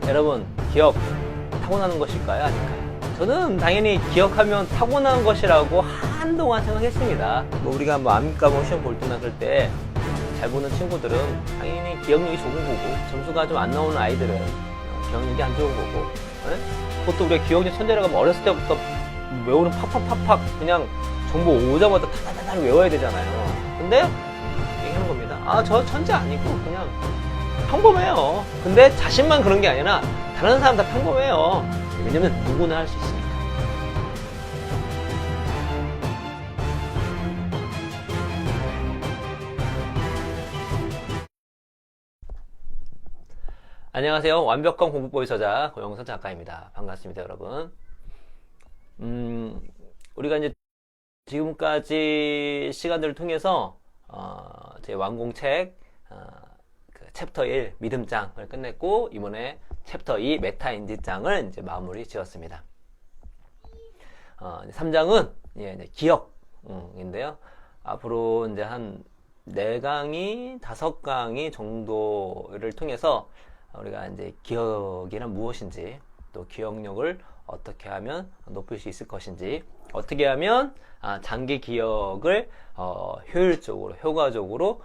여러분, 기억 타고나는 것일까요? 아닐까요? 저는 당연히 기억하면 타고난 것이라고 한동안 생각했습니다. 우리가 암기과목 시험 볼 때나 그럴 때 잘 보는 친구들은 당연히 기억력이 좋은 거고, 점수가 좀 안 나오는 아이들은 기억력이 안 좋은 거고, 그것도 우리가 기억력 천재라고 하면 어렸을 때부터 외우는 팍팍팍팍 그냥 정보 오자마자 타다다다 외워야 되잖아요. 근데 얘기하는 겁니다. 저 천재 아니고 그냥 평범해요. 근데 자신만 그런 게 아니라 다른 사람 다 평범해요. 왜냐면 누구나 할 수 있으니까. 안녕하세요. 완벽한 공부법의 저자 고영선 작가입니다. 반갑습니다, 여러분. 우리가 이제 지금까지 시간들을 통해서 제 완공책 그 챕터 1 믿음장을 끝냈고, 이번에 챕터 2 메타인지장을 이제 마무리 지었습니다. 3장은 이제 기억인데요. 앞으로 이제 한 4강의, 5강의 정도를 통해서 우리가 이제 기억이란 무엇인지, 또 기억력을 어떻게 하면 높일 수 있을 것인지, 어떻게 하면 장기 기억을 효율적으로, 효과적으로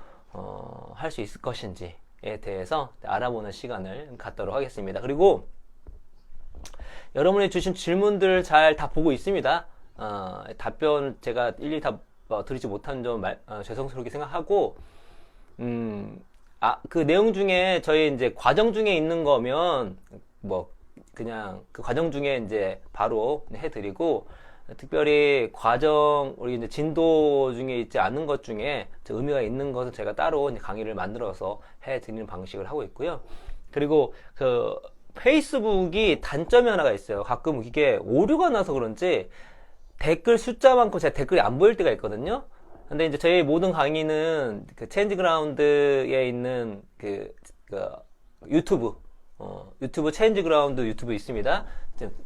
할 수 있을 것인지에 대해서 알아보는 시간을 갖도록 하겠습니다. 그리고 여러분이 주신 질문들 잘 다 보고 있습니다. 답변 제가 일일이 다 드리지 못한 점 죄송스럽게 생각하고, 그 내용 중에 저희 이제 과정 중에 있는 거면 그냥 그 과정 중에 이제 바로 해드리고, 특별히 과정, 우리 이제 진도 중에 있지 않은 것 중에 의미가 있는 것은 제가 따로 이제 강의를 만들어서 해드리는 방식을 하고 있고요. 그리고 그 페이스북이 단점이 하나가 있어요. 가끔 이게 오류가 나서 그런지 댓글 숫자 많고 제 댓글이 안 보일 때가 있거든요. 근데 이제 저희 모든 강의는 그 체인지 그라운드에 있는 그 유튜브 체인지 그라운드 유튜브 있습니다.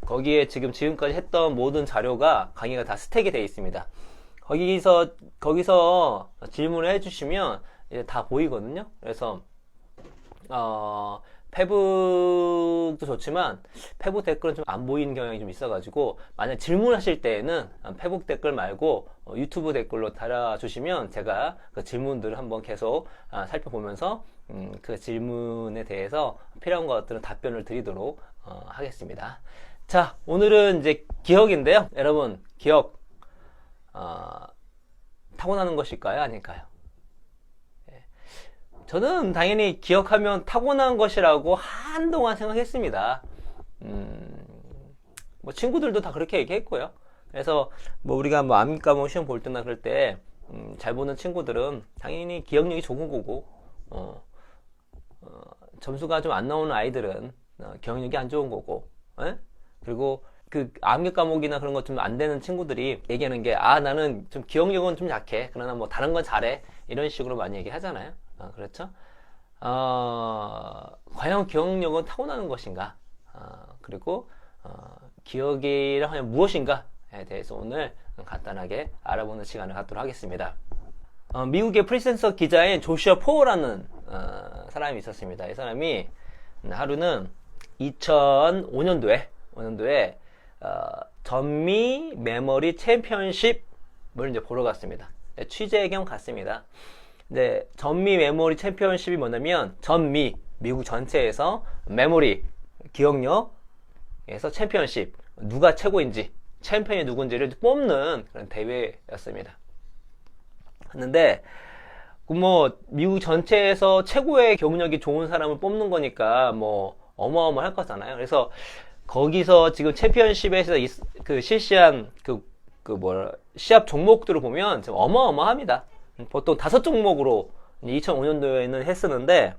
거기에 지금까지 했던 모든 자료가 강의가 다 스택이 되어 있습니다. 거기서 질문을 해주시면 이제 다 보이거든요. 그래서 페북도 좋지만 페북 댓글은 좀 안 보이는 경향이 좀 있어가지고, 만약 질문하실 때에는 페북 댓글 말고 유튜브 댓글로 달아주시면 제가 그 질문들을 한번 계속 살펴보면서 그 질문에 대해서 필요한 것들은 답변을 드리도록 하겠습니다. 자, 오늘은 이제 기억인데요. 여러분, 기억 타고나는 것일까요? 아닐까요? 저는 당연히 기억하면 타고난 것이라고 한동안 생각했습니다. 친구들도 다 그렇게 얘기했고요. 그래서 우리가 암기 과목 시험 볼 때나 그럴 때 잘 보는 친구들은 당연히 기억력이 좋은 거고, 점수가 좀 안 나오는 아이들은 기억력이 안 좋은 거고, 그리고 그 암기 과목이나 그런 것 좀 안 되는 친구들이 얘기하는 게, 나는 좀 기억력은 좀 약해, 그러나 다른 건 잘해, 이런 식으로 많이 얘기하잖아요. 그렇죠? 과연 기억력은 타고나는 것인가? 그리고 기억이라 하면 무엇인가에 대해서 오늘 간단하게 알아보는 시간을 갖도록 하겠습니다. 미국의 프리센서 기자인 조슈아 포어라는 사람이 있었습니다. 이 사람이 하루는 2005년도에 전미 메모리 챔피언십을 이제 보러 갔습니다. 취재 겸 갔습니다. 네, 전미 메모리 챔피언십이 뭐냐면, 미국 전체에서 메모리, 기억력에서 챔피언십, 누가 최고인지, 챔피언이 누군지를 뽑는 그런 대회였습니다. 근데 미국 전체에서 최고의 기억력이 좋은 사람을 뽑는 거니까 어마어마할 거잖아요. 그래서 거기서 지금 챔피언십에서 실시한 시합 종목들을 보면 좀 어마어마합니다. 보통 5종목으로 2005년도에는 했었는데,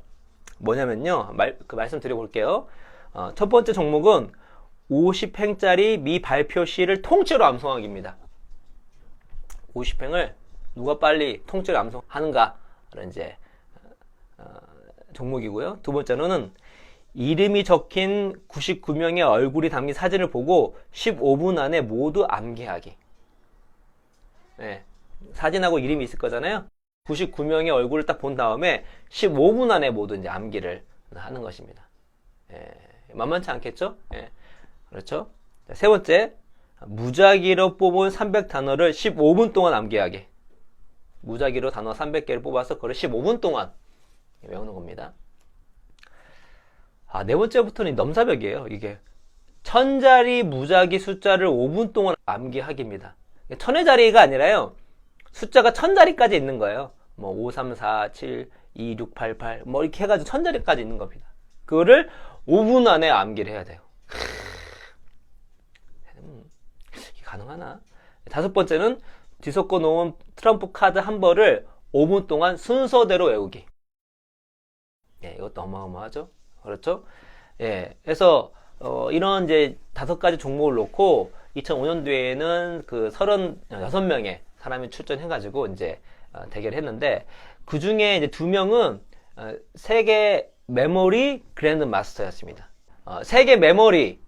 뭐냐면요, 말씀 드려볼게요. 첫 번째 종목은 50횡짜리 미 발표 시를 통째로 암송하기입니다. 50횡을 누가 빨리 통째로 암송하는가를 이제 종목이고요. 두 번째로는 이름이 적힌 99명의 얼굴이 담긴 사진을 보고 15분 안에 모두 암기하기. 네. 사진하고 이름이 있을 거잖아요. 99명의 얼굴을 딱 본 다음에 15분 안에 모두 이제 암기를 하는 것입니다. 만만치 않겠죠? 예. 그렇죠? 자, 세 번째, 무작위로 뽑은 300단어를 15분 동안 암기하게. 무작위로 단어 300개를 뽑아서 그걸 15분 동안 외우는 겁니다. 네 번째부터는 넘사벽이에요. 이게 1000자리 무작위 숫자를 5분 동안 암기하기입니다. 1000의 자리가 아니라요. 숫자가 1000자리까지 있는 거예요. 뭐 5, 3, 4, 7, 2, 6, 8, 8 뭐 이렇게 해가지고 1000자리까지 있는 겁니다. 그거를 5분 안에 암기를 해야 돼요. 이게 가능하나? 다섯 번째는 뒤섞어 놓은 트럼프 카드 한 벌을 5분 동안 순서대로 외우기. 예, 이것도 어마어마하죠? 그렇죠? 예, 그래서, 이런 이제 5가지 종목을 놓고 2005년도에는 그 36명의 사람이 출전해가지고 이제 대결을 했는데 그 중에 이제 2명은 세계 메모리 그랜드 마스터였습니다. 세계 메모리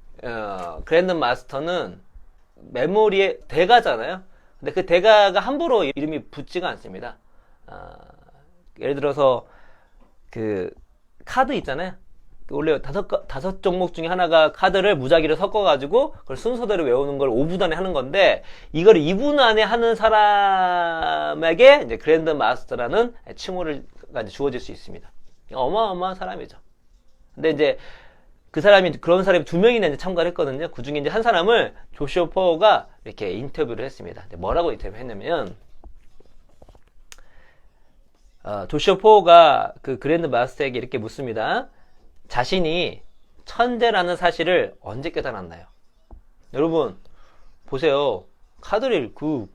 그랜드 마스터는 메모리의 대가잖아요. 근데 그 대가가 함부로 이름이 붙지가 않습니다. 예를 들어서 그 카드 있잖아요. 원래 다섯 종목 중에 하나가 카드를 무작위로 섞어가지고 그걸 순서대로 외우는 걸 5분 안에 하는 건데 이걸 2분 안에 하는 사람에게 이제 그랜드 마스터라는 칭호를 주어질 수 있습니다. 어마어마한 사람이죠. 근데 이제 그런 사람이 2명이나 이제 참가를 했거든요. 그 중에 이제 한 사람을 조슈아 포어가 이렇게 인터뷰를 했습니다. 뭐라고 인터뷰를 했냐면, 조슈아 포어가 그 그랜드 마스터에게 이렇게 묻습니다. 자신이 천재라는 사실을 언제 깨달았나요? 여러분, 보세요. 카드를 그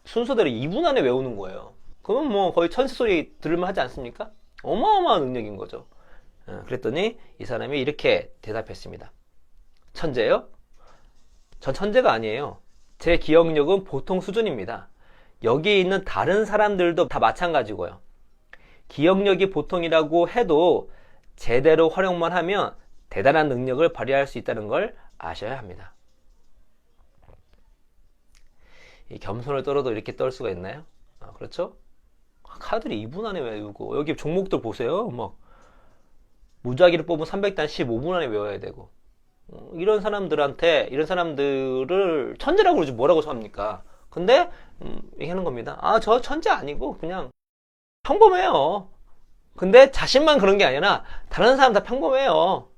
순서대로 2분 안에 외우는 거예요. 그러면 뭐 거의 천재 소리 들을만 하지 않습니까? 어마어마한 능력인 거죠. 그랬더니 이 사람이 이렇게 대답했습니다. 천재요? 전 천재가 아니에요. 제 기억력은 보통 수준입니다. 여기 있는 다른 사람들도 다 마찬가지고요. 기억력이 보통이라고 해도 제대로 활용만 하면 대단한 능력을 발휘할 수 있다는 걸 아셔야 합니다. 이 겸손을 떨어도 이렇게 떨 수가 있나요? 그렇죠? 카드를 2분 안에 외우고 여기 종목들 보세요. 막 무작위로 뽑으면 300단 15분 안에 외워야 되고 이런 사람들을 천재라고 그러지 뭐라고 합니까? 근데 얘기하는 겁니다. 저 천재 아니고 그냥 평범해요. 근데 자신만 그런 게 아니라 다른 사람 다 평범해요.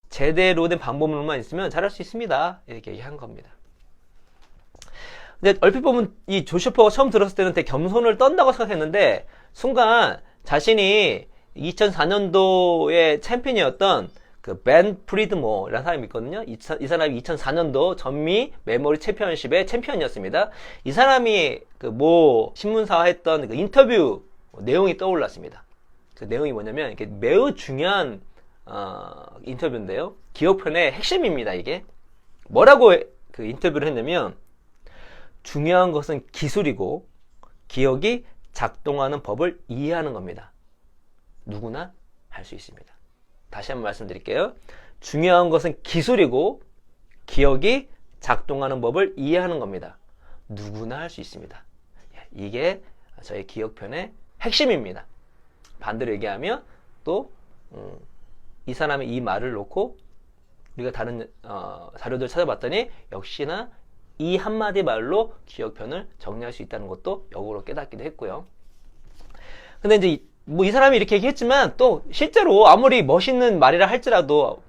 제대로 된 방법론만 있으면 잘할 수 있습니다. 이렇게 얘기한 겁니다. 근데 얼핏 보면 이 조슈아 포어가 처음 들었을 때는 되게 겸손을 떤다고 생각했는데 순간 자신이 2004년도에 챔피언이었던 그 벤 프리드모라는 사람이 있거든요. 이 사람이 2004년도 전미 메모리 챔피언십의 챔피언이었습니다. 이 사람이 그 모 신문사와 했던 그 인터뷰 내용이 떠올랐습니다. 그 내용이 뭐냐면 이게 매우 중요한 인터뷰인데요. 기억편의 핵심입니다. 이게 뭐라고 그 인터뷰를 했냐면 중요한 것은 기술이고 기억이 작동하는 법을 이해하는 겁니다. 누구나 할 수 있습니다. 다시 한번 말씀드릴게요. 중요한 것은 기술이고 기억이 작동하는 법을 이해하는 겁니다. 누구나 할 수 있습니다. 이게 저희 기억편의 핵심입니다. 반대로 얘기하면 또 이 사람의 이 말을 놓고 우리가 다른 자료들 찾아봤더니 역시나 이 한마디 말로 기억편을 정리할 수 있다는 것도 역으로 깨닫기도 했고요. 근데 이제 뭐 이 사람이 이렇게 얘기했지만 또 실제로 아무리 멋있는 말이라 할지라도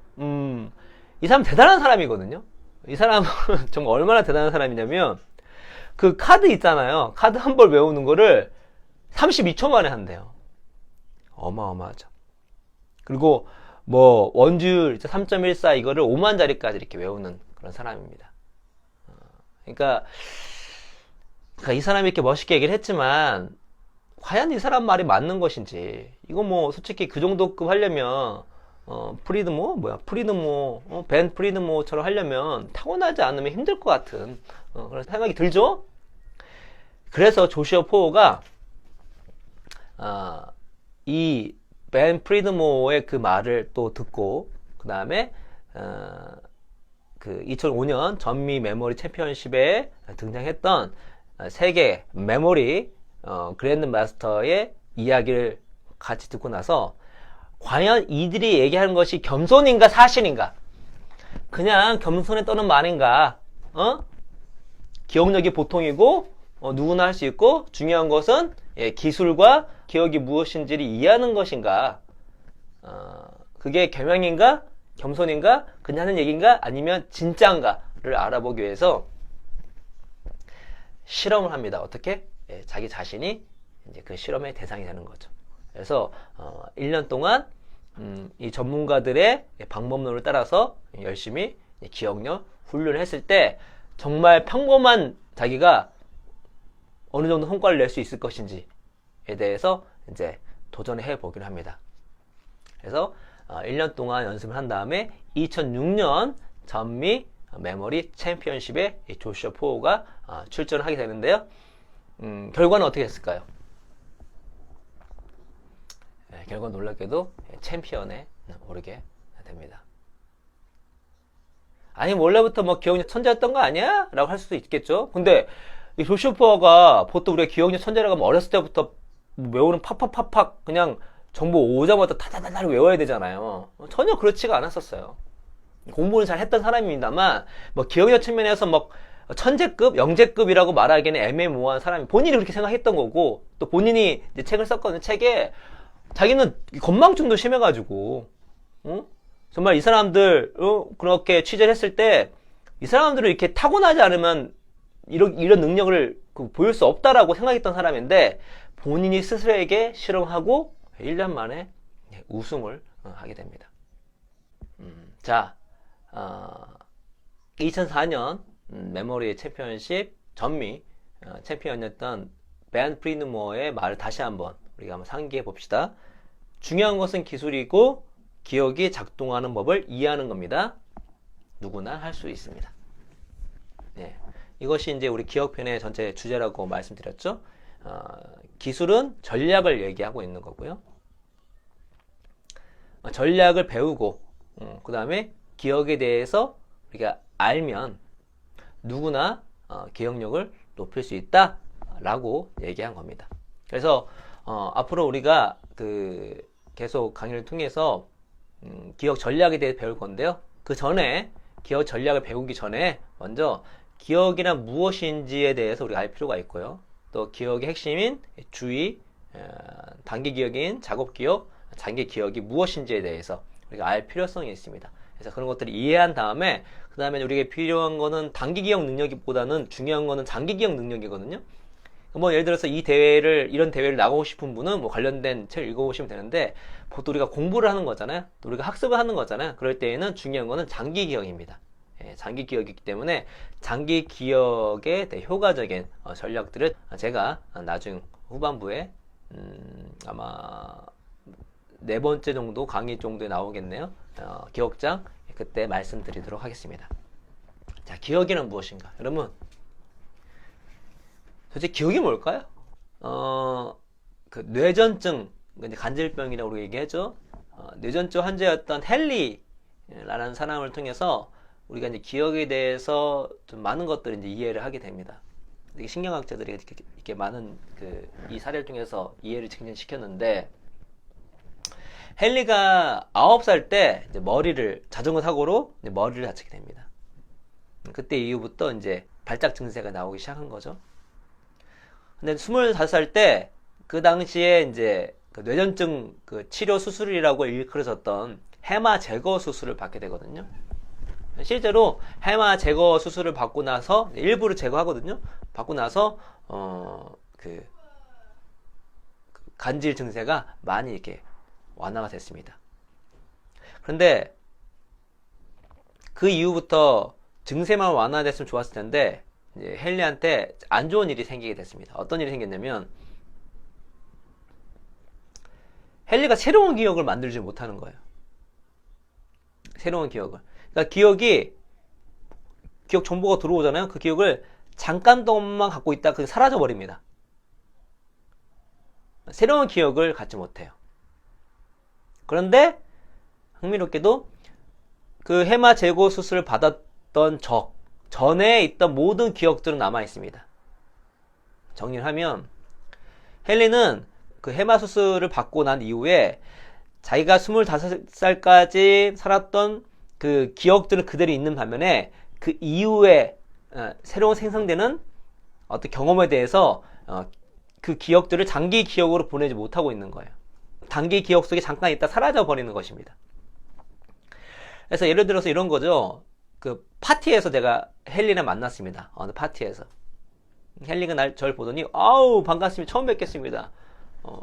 이 사람 대단한 사람이거든요. 이 사람은 정말 얼마나 대단한 사람이냐면 그 카드 있잖아요. 카드 한 벌 외우는 거를 32초 만에 한대요. 어마어마하죠. 그리고 뭐 원주율 3.14 이거를 5만 자리까지 이렇게 외우는 그런 사람입니다. 그러니까 이 사람이 이렇게 멋있게 얘기를 했지만 과연 이 사람 말이 맞는 것인지 이거 뭐 솔직히 그 정도급 하려면 벤 프리드모처럼 하려면 타고나지 않으면 힘들 것 같은 그런 생각이 들죠. 그래서 조슈아 포어가 이 벤 프리드모의 그 말을 또 듣고 그 다음에 그 2005년 전미 메모리 챔피언십에 등장했던 세계 메모리 그랜드 마스터의 이야기를 같이 듣고 나서 과연 이들이 얘기하는 것이 겸손인가 사실인가? 그냥 겸손에 떠는 말인가? 기억력이 보통이고 누구나 할 수 있고 중요한 것은 기술과 기억이 무엇인지를 이해하는 것인가? 그게 겸양인가? 겸손인가? 그냥 하는 얘기인가? 아니면 진짜인가를 알아보기 위해서 실험을 합니다. 어떻게? 자기 자신이 이제 그 실험의 대상이 되는 거죠. 그래서 1년 동안 이 전문가들의 방법론을 따라서 열심히 기억력 훈련을 했을 때 정말 평범한 자기가 어느 정도 성과를 낼 수 있을 것인지에 대해서 이제 도전해 보기로 합니다. 그래서 1년 동안 연습을 한 다음에 2006년 전미 메모리 챔피언십에 조슈아 포우가 출전을 하게 되는데요. 결과는 어떻게 됐을까요? 결과는 놀랍게도 챔피언에 오르게 됩니다. 아니 원래부터 뭐 기억력 천재였던 거 아니야? 라고 할 수도 있겠죠. 근데 이 조슈아 포우가 보통 우리가 기억력 천재라고 하면 어렸을 때부터 외우는 팍팍팍팍 그냥 정보 오자마자 다다다다 외워야 되잖아요. 전혀 그렇지가 않았었어요. 공부는 잘 했던 사람입니다만 뭐 기억력 측면에서 뭐 천재급, 영재급이라고 말하기에는 애매모호한 사람이 본인이 그렇게 생각했던 거고 또 본인이 이제 책을 썼거든요. 책에 자기는 건망증도 심해가지고 정말 이 사람들 그렇게 취재를 했을 때 이 사람들은 이렇게 타고나지 않으면 이런 능력을 보일 수 없다라고 생각했던 사람인데 본인이 스스로에게 실험하고 1년 만에 우승을 하게 됩니다. 자, 2004년 메모리 챔피언십 전미 챔피언이었던 벤 프리드모어의 말을 다시 한번 우리가 한번 상기해 봅시다. 중요한 것은 기술이고 기억이 작동하는 법을 이해하는 겁니다. 누구나 할 수 있습니다. 네. 이것이 이제 우리 기억편의 전체 주제라고 말씀드렸죠. 기술은 전략을 얘기하고 있는 거고요. 전략을 배우고 그 다음에 기억에 대해서 우리가 알면 누구나 기억력을 높일 수 있다 라고 얘기한 겁니다. 그래서 앞으로 우리가 계속 강의를 통해서 기억 전략에 대해 배울 건데요. 그 전에 기억 전략을 배우기 전에 먼저 기억이란 무엇인지에 대해서 우리가 알 필요가 있고요. 또 기억의 핵심인 주의, 단기 기억인 작업 기억, 장기 기억이 무엇인지에 대해서 우리가 알 필요성이 있습니다. 그래서 그런 것들을 이해한 다음에 그 다음에 우리에게 필요한 거는 단기 기억 능력보다는 중요한 거는 장기 기억 능력이거든요. 뭐 예를 들어서 이런 대회를 나가고 싶은 분은 뭐 관련된 책을 읽어보시면 되는데 보통 우리가 공부를 하는 거잖아요. 또 우리가 학습을 하는 거잖아요. 그럴 때에는 중요한 거는 장기 기억입니다. 장기 기억이기 때문에 장기 기억에 대해 효과적인 전략들을 제가 나중 후반부에 아마 4번째 정도 강의 정도에 나오겠네요. 기억장 그때 말씀드리도록 하겠습니다. 자, 기억이란 무엇인가? 여러분 도대체 기억이 뭘까요? 그 뇌전증, 간질병이라고 우리가 얘기하죠. 뇌전증 환자였던 헨리라는 사람을 통해서 우리가 이제 기억에 대해서 좀 많은 것들을 이제 이해를 하게 됩니다. 신경학자들이 이렇게 많은 이 사례를 통해서 이해를 증진시켰는데, 헨리가 9살 때 이제 자전거 사고로 이제 머리를 다치게 됩니다. 그때 이후부터 이제 발작 증세가 나오기 시작한 거죠. 근데 25살 때 그 당시에 이제 뇌전증 치료 수술이라고 일컬어졌던 해마 제거 수술을 받게 되거든요. 실제로 해마 제거 수술을 받고 나서 일부를 제거하거든요. 받고 나서 간질 증세가 많이 이렇게 완화가 됐습니다. 그런데 그 이후부터 증세만 완화됐으면 좋았을 텐데 이제 헨리한테 안 좋은 일이 생기게 됐습니다. 어떤 일이 생겼냐면 헨리가 새로운 기억을 만들지 못하는 거예요. 새로운 기억을. 그러니까 기억 정보가 들어오잖아요. 그 기억을 잠깐 동안만 갖고 있다 그게 사라져 버립니다. 새로운 기억을 갖지 못해요. 그런데 흥미롭게도 그 해마 제거 수술을 받았던 전에 있던 모든 기억들은 남아 있습니다. 정리를 하면 헨리는 그 해마 수술을 받고 난 이후에 자기가 25살까지 살았던 그 기억들은 그대로 있는 반면에 그 이후에 새로운 생성되는 어떤 경험에 대해서 그 기억들을 장기 기억으로 보내지 못하고 있는 거예요. 단기 기억 속에 잠깐 있다 사라져 버리는 것입니다. 그래서 예를 들어서 이런 거죠. 그 파티에서 제가 헨리를 만났습니다. 어느 파티에서 헨리가 저를 보더니 아우 반갑습니다. 처음 뵙겠습니다.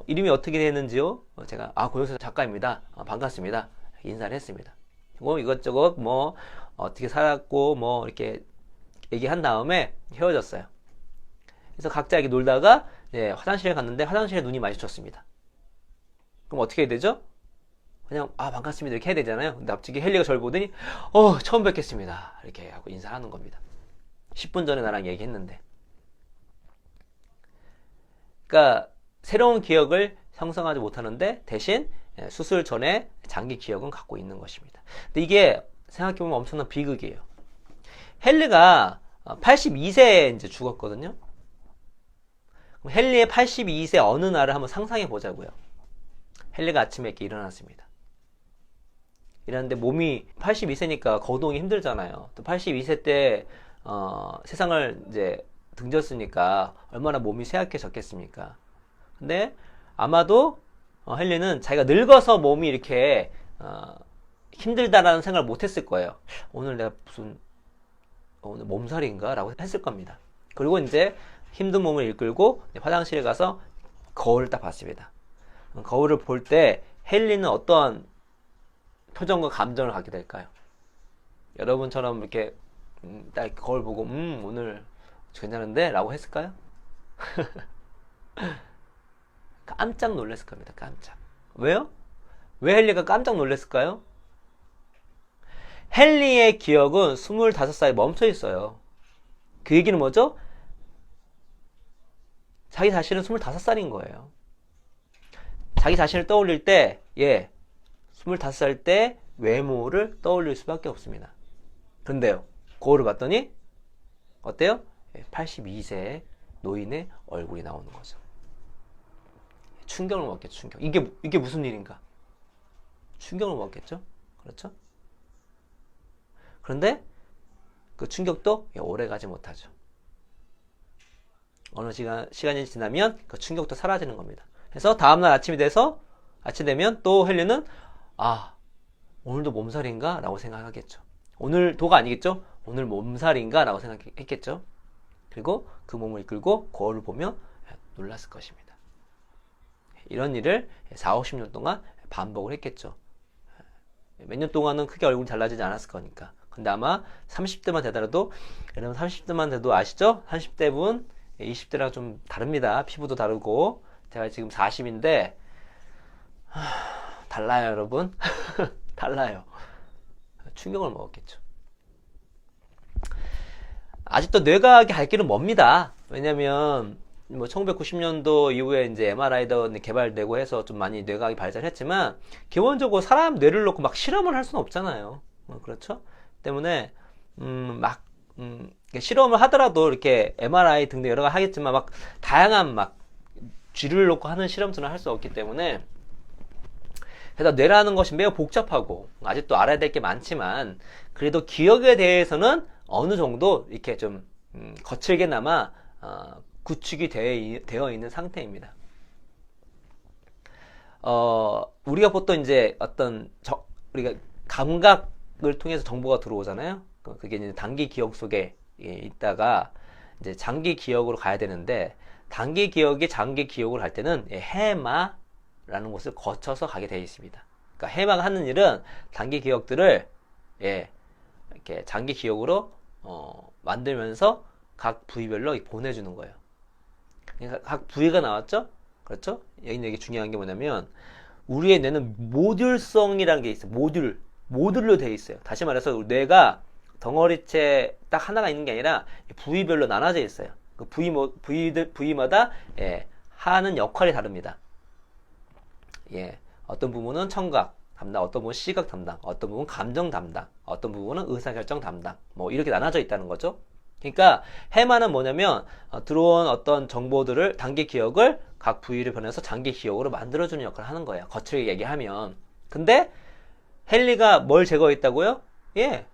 이름이 어떻게 되는지요? 제가 고영수 작가입니다. 반갑습니다. 인사를 했습니다. 뭐 이것저것 뭐 어떻게 살았고 뭐 이렇게 얘기한 다음에 헤어졌어요. 그래서 각자 이렇게 놀다가 화장실에 갔는데 화장실에 눈이 마주쳤습니다. 그럼 어떻게 해야 되죠? 그냥 반갑습니다 이렇게 해야 되잖아요. 근데 갑자기 헨리가 저를 보더니 처음 뵙겠습니다 이렇게 하고 인사하는 겁니다. 10분 전에 나랑 얘기했는데. 그러니까 새로운 기억을 형성하지 못하는데 대신 수술 전에 장기 기억은 갖고 있는 것입니다. 근데 이게 생각해보면 엄청난 비극이에요. 헨리가 82세에 이제 죽었거든요. 그럼 헨리의 82세 어느 날을 한번 상상해 보자고요. 헨리가 아침에 이렇게 일어났습니다. 일어났는데 몸이 82세니까 거동이 힘들잖아요. 또 82세 때 세상을 이제 등졌으니까 얼마나 몸이 쇠약해졌겠습니까? 근데 아마도 헨리는 자기가 늙어서 몸이 이렇게 힘들다라는 생각을 못했을 거예요. 오늘 내가 무슨 오늘 몸살인가? 라고 했을 겁니다. 그리고 이제 힘든 몸을 이끌고 화장실에 가서 거울을 딱 봤습니다. 거울을 볼 때 헨리는 어떠한 표정과 감정을 갖게 될까요? 여러분처럼 이렇게 딱 거울 보고 오늘 괜찮은데? 라고 했을까요? 깜짝 놀랐을 겁니다. 깜짝. 왜요? 왜 헨리가 깜짝 놀랐을까요? 헨리의 기억은 25살에 멈춰 있어요. 그 얘기는 뭐죠? 자기 자신은 25살인 거예요. 자기 자신을 떠올릴 때 25살 때 외모를 떠올릴 수밖에 없습니다. 그런데요, 거울을 봤더니 어때요? 82세 노인의 얼굴이 나오는 거죠. 충격을 먹겠죠. 충격. 이게 무슨 일인가? 충격을 먹겠죠. 그렇죠? 그런데 그 충격도 오래 가지 못하죠. 어느 시간이 지나면 그 충격도 사라지는 겁니다. 그래서 다음날 아침이 돼서 아침 되면 또 헨리는 오늘도 몸살인가? 라고 생각하겠죠. 오늘도가 아니겠죠? 오늘 몸살인가? 라고 생각했겠죠. 그리고 그 몸을 이끌고 거울을 보며 놀랐을 것입니다. 이런 일을 40-50년 동안 반복을 했겠죠. 몇 년 동안은 크게 얼굴이 달라지지 않았을 거니까. 근데 아마 30대만 되더라도, 여러분 30대만 돼도 아시죠? 30대분 20대랑 좀 다릅니다. 피부도 다르고. 제가 지금 40인데 달라요, 여러분. 달라요. 충격을 먹었겠죠. 아직도 뇌과학이 갈 길은 멉니다. 왜냐면 1990년도 이후에 이제 MRI도 개발되고 해서 좀 많이 뇌과학이 발전했지만 기본적으로 사람 뇌를 놓고 막 실험을 할 수는 없잖아요. 그렇죠? 때문에 실험을 하더라도 이렇게 MRI 등등 여러 가지 하겠지만 막 다양한 막 쥐를 놓고 하는 실험들은 할 수 없기 때문에, 그래서 뇌라는 것이 매우 복잡하고 아직도 알아야 될 게 많지만 그래도 기억에 대해서는 어느 정도 이렇게 좀 거칠게나마 구축이 되어 있는 상태입니다. 우리가 보통 이제 우리가 감각을 통해서 정보가 들어오잖아요. 그게 이제 단기 기억 속에 있다가 이제 장기 기억으로 가야 되는데, 단기 기억이 장기 기억으로 갈 때는 해마라는 곳을 거쳐서 가게 되어 있습니다. 그러니까 해마가 하는 일은 단기 기억들을 이렇게 장기 기억으로 만들면서 각 부위별로 보내주는 거예요. 그러니까 각 부위가 나왔죠? 그렇죠? 여기 중요한 게 뭐냐면 우리의 뇌는 모듈성이라는 게 있어요. 모듈로 되어 있어요. 다시 말해서 뇌가 덩어리째 딱 하나가 있는 게 아니라 부위별로 나눠져 있어요. 그 부위마다 하는 역할이 다릅니다. 어떤 부분은 청각 담당, 어떤 부분은 시각 담당, 어떤 부분은 감정 담당, 어떤 부분은 의사결정 담당, 뭐 이렇게 나눠져 있다는 거죠. 그러니까 해마는 뭐냐면 들어온 어떤 정보들을, 단기 기억을 각 부위를 변해서 장기 기억으로 만들어주는 역할을 하는 거예요. 거칠게 얘기하면. 근데 헨리가 뭘 제거했다고요? 예,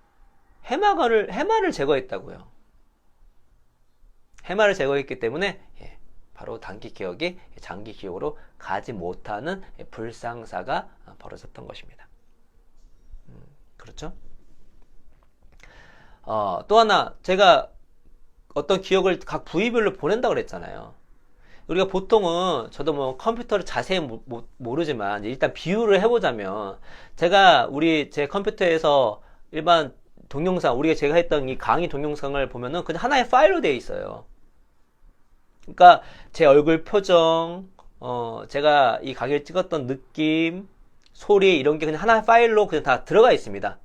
해마를 제거했다고요. 해마를 제거했기 때문에 예, 바로 단기 기억이 장기 기억으로 가지 못하는 불상사가 벌어졌던 것입니다. 그렇죠? 또 하나 제가 어떤 기억을 각 부위별로 보낸다고 그랬잖아요. 우리가 보통은 저도 뭐 컴퓨터를 자세히 모르지만 일단 비유를 해보자면 제가 제 컴퓨터에서 일반 동영상 제가 했던 이 강의 동영상을 보면은 그냥 하나의 파일로 되어 있어요. 그러니까 제 얼굴 표정, 제가 이 강의를 찍었던 느낌, 소리 이런 게 그냥 하나의 파일로 그냥 다 들어가 있습니다.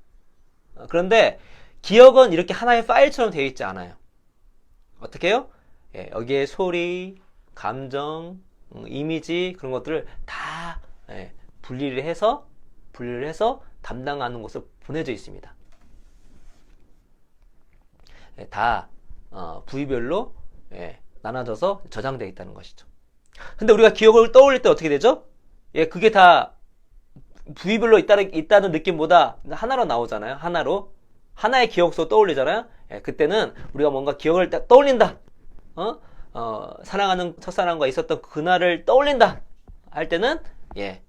그런데 기억은 이렇게 하나의 파일처럼 되어 있지 않아요. 어떻게 해요? 예, 여기에 소리, 감정, 이미지 그런 것들을 다 예, 분리를 해서 담당하는 곳으로 보내져 있습니다. 예, 다 부위별로 예, 나눠져서 저장되어 있다는 것이죠. 근데 우리가 기억을 떠올릴 때 어떻게 되죠? 예, 그게 다 부위별로 있다는 느낌보다 하나로 나오잖아요. 하나의 기억으로 떠올리잖아요. 예, 그때는 우리가 뭔가 기억을 딱 떠올린다. 사랑하는 첫사랑과 있었던 그날을 떠올린다 할 때는 예,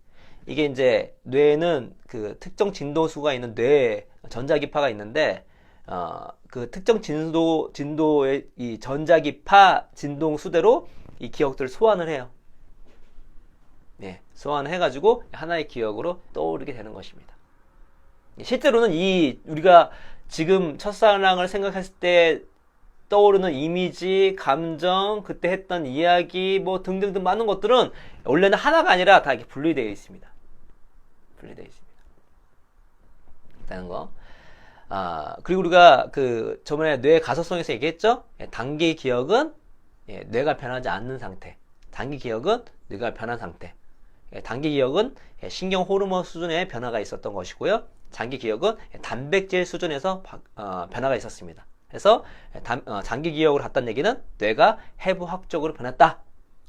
이게 이제 뇌에는 그 특정 진도수가 있는 뇌 전자기파가 있는데 그 특정 진도의 이 전자기파 진동 수대로 이 기억들을 소환을 해요. 예, 소환을 해가지고 하나의 기억으로 떠오르게 되는 것입니다. 실제로는 우리가 지금 첫사랑을 생각했을 때 떠오르는 이미지, 감정, 그때 했던 이야기, 뭐 등등등 많은 것들은 원래는 하나가 아니라 다 이렇게 분리되어 있습니다. 분리되어 있습니다. 라는 거. 그리고 우리가 저번에 뇌 가소성에서 얘기했죠? 단기 기억은 뇌가 변하지 않는 상태. 단기 기억은 뇌가 변한 상태. 단기 기억은 신경 호르몬 수준의 변화가 있었던 것이고요. 장기 기억은 단백질 수준에서 변화가 있었습니다. 그래서 장기 기억으로 갔다는 얘기는 뇌가 해부학적으로 변했다.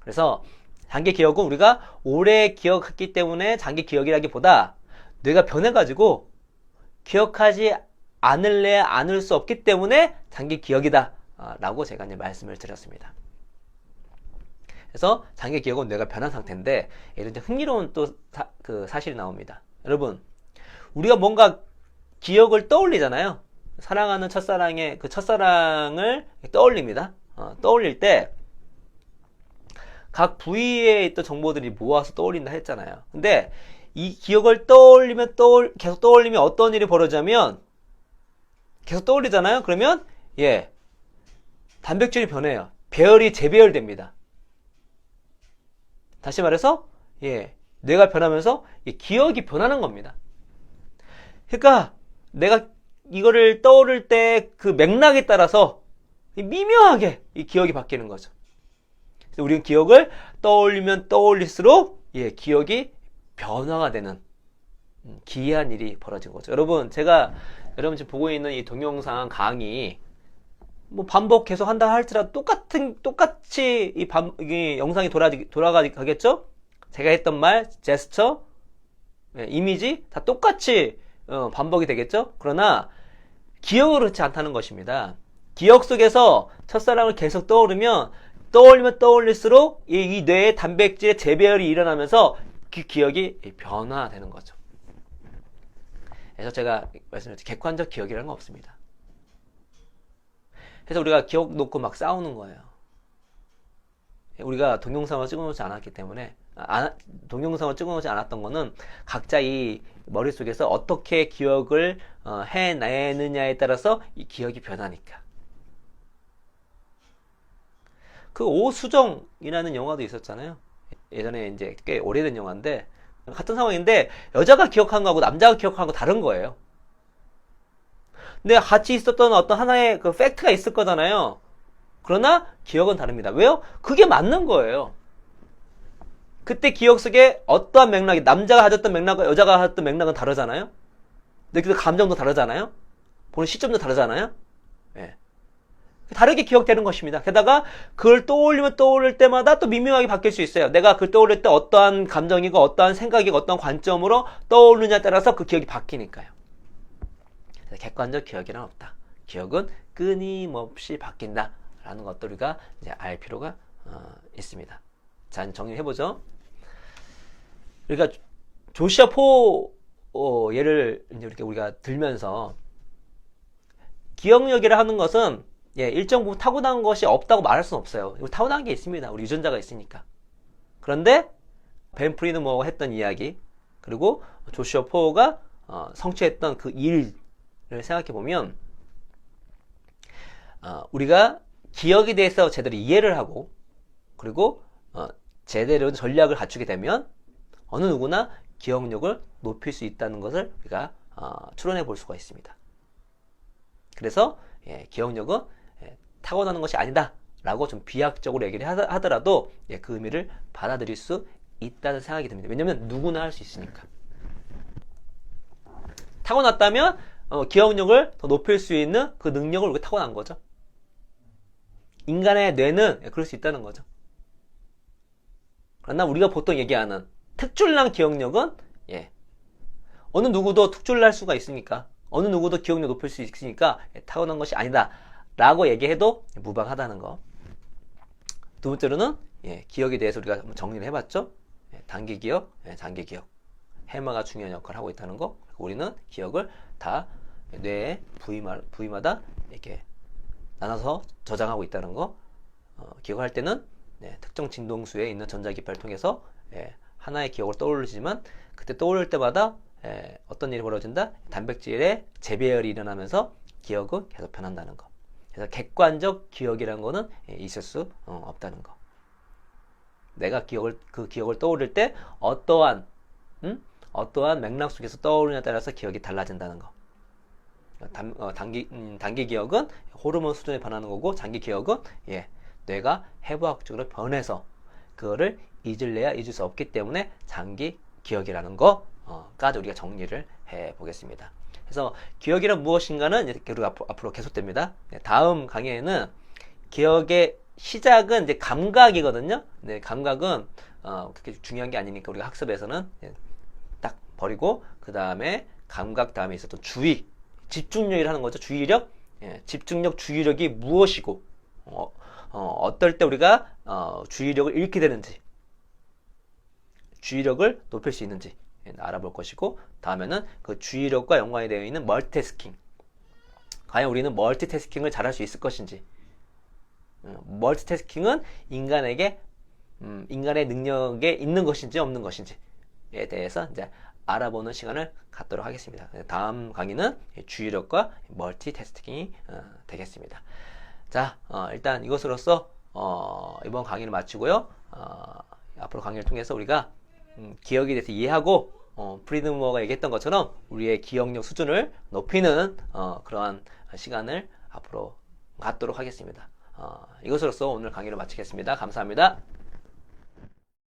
그래서 장기 기억은 우리가 오래 기억했기 때문에 장기 기억이라기보다 뇌가 변해가지고 기억하지 않을 수 없기 때문에 장기 기억이다 라고 제가 이제 말씀을 드렸습니다. 그래서 장기 기억은 뇌가 변한 상태인데 이런 흥미로운 또 사실이 나옵니다. 여러분, 우리가 뭔가 기억을 떠올리잖아요. 사랑하는 첫사랑의 그 첫사랑을 떠올립니다. 떠올릴 때 각 부위에 있던 정보들이 모아서 떠올린다 했잖아요. 근데 이 기억을 계속 떠올리면 어떤 일이 벌어지냐면 계속 떠올리잖아요. 그러면 예, 단백질이 변해요. 재배열됩니다. 다시 말해서 예, 뇌가 변하면서 기억이 변하는 겁니다. 그러니까 내가 이거를 떠오를 때 그 맥락에 따라서 미묘하게 이 기억이 바뀌는 거죠. 그래서 우리는 기억을 떠올리면 떠올릴수록 예, 기억이 변화가 되는 기이한 일이 벌어진 거죠. 여러분, 제가 여러분 지금 보고 있는 이 동영상 강의 뭐 반복 계속 한다 할지라도 똑같이 이 영상이 돌아가겠죠? 제가 했던 말, 제스처, 예, 이미지 다 똑같이 반복이 되겠죠? 그러나 기억은 그렇지 않다는 것입니다. 기억 속에서 첫사랑을 계속 떠오르면 떠올릴수록 이 뇌의 단백질의 재배열이 일어나면서 그 기억이 변화되는 거죠. 그래서 제가 말씀드렸죠. 객관적 기억이라는 건 없습니다. 그래서 우리가 기억 놓고 막 싸우는 거예요. 우리가 동영상을 찍어놓지 않았기 때문에 동영상을 찍어놓지 않았던 거는 각자 이 머릿속에서 어떻게 기억을 해내느냐에 따라서 이 기억이 변하니까. 그 오수정이라는 영화도 있었잖아요. 예전에 이제 꽤 오래된 영화인데 같은 상황인데 여자가 기억한 거하고 남자가 기억한 거 다른 거예요. 근데 같이 있었던 어떤 하나의 그 팩트가 있을 거잖아요. 그러나 기억은 다릅니다. 왜요? 그게 맞는 거예요. 그때 기억 속에 어떠한 맥락이 남자가 가졌던 맥락과 여자가 가졌던 맥락은 다르잖아요. 느끼는 감정도 다르잖아요. 보는 시점도 다르잖아요. 예. 다르게 기억되는 것입니다. 게다가 그걸 떠올리면 떠올릴 때마다 또 미묘하게 바뀔 수 있어요. 내가 그걸 떠올릴 때 어떠한 감정이고 어떠한 생각이고 어떠한 관점으로 떠오르냐에 따라서 그 기억이 바뀌니까요. 객관적 기억이란 없다. 기억은 끊임없이 바뀐다. 라는 것들 우리가 이제 알 필요가 있습니다. 자, 정리해보죠. 그러니까 조시아 포 예를 이렇게 우리가 들면서 기억력이라 하는 것은 일정 부분 타고난 것이 없다고 말할 수는 없어요. 타고난 게 있습니다. 우리 유전자가 있으니까. 그런데 벤 프리드머가 했던 이야기 그리고 조시아 포가 성취했던 그 일을 생각해 보면 우리가 기억에 대해서 제대로 이해를 하고 그리고 제대로 전략을 갖추게 되면 어느 누구나 기억력을 높일 수 있다는 것을 우리가 추론해 볼 수가 있습니다. 그래서 기억력은 타고나는 것이 아니다 라고 좀 비약적으로 얘기를 하더라도 그 의미를 받아들일 수 있다는 생각이 듭니다. 왜냐하면 누구나 할 수 있으니까. 타고났다면 기억력을 더 높일 수 있는 그 능력을 우리가 타고난 거죠. 인간의 뇌는 그럴 수 있다는 거죠. 그러나 우리가 보통 얘기하는 특출난 기억력은 어느 누구도 특출날 수가 있으니까 어느 누구도 기억력 높일 수 있으니까 타고난 것이 아니다 라고 얘기해도 무방하다는 거. 두 번째로는 기억에 대해서 우리가 한번 정리를 해봤죠. 단기 기억, 장기 기억. 해마가 중요한 역할을 하고 있다는 거. 우리는 기억을 다 뇌의 부위마다 이렇게 나눠서 저장하고 있다는 거. 기억할 때는 특정 진동수에 있는 전자기파를 통해서 하나의 기억을 떠올리지만 그때 떠올릴 때마다 어떤 일이 벌어진다? 단백질의 재배열이 일어나면서 기억은 계속 변한다는 거. 그래서 객관적 기억이라는 거는 있을 수 없다는 거. 내가 그 기억을 떠올릴 때 어떠한 맥락 속에서 떠오르냐에 따라서 기억이 달라진다는 거. 단기 기억은 호르몬 수준에 반하는 거고 장기 기억은 뇌가 해부학적으로 변해서 그거를 잊을래야 잊을 수 없기 때문에 장기 기억이라는 거까지 우리가 정리를 해 보겠습니다. 그래서 기억이란 무엇인가는 이렇게 우리가 앞으로 계속됩니다. 다음 강의에는 기억의 시작은 이제 감각이거든요. 감각은 그렇게 중요한 게 아니니까 우리가 학습에서는 딱 버리고 그 다음에 감각 다음에 있었던 주의, 집중력이라는 거죠. 주의력, 집중력, 주의력이 무엇이고 어떨 때 우리가 주의력을 잃게 되는지, 주의력을 높일 수 있는지 알아볼 것이고, 다음에는 그 주의력과 연관이 되어 있는 멀티태스킹. 과연 우리는 멀티태스킹을 잘할 수 있을 것인지. 멀티태스킹은 인간의 능력에 있는 것인지 없는 것인지에 대해서 이제 알아보는 시간을 갖도록 하겠습니다. 다음 강의는 주의력과 멀티태스킹이 되겠습니다. 자, 일단 이것으로써 이번 강의를 마치고요. 앞으로 강의를 통해서 우리가 기억에 대해서 이해하고 프리드머가 얘기했던 것처럼 우리의 기억력 수준을 높이는 그러한 시간을 앞으로 갖도록 하겠습니다. 이것으로써 오늘 강의를 마치겠습니다. 감사합니다.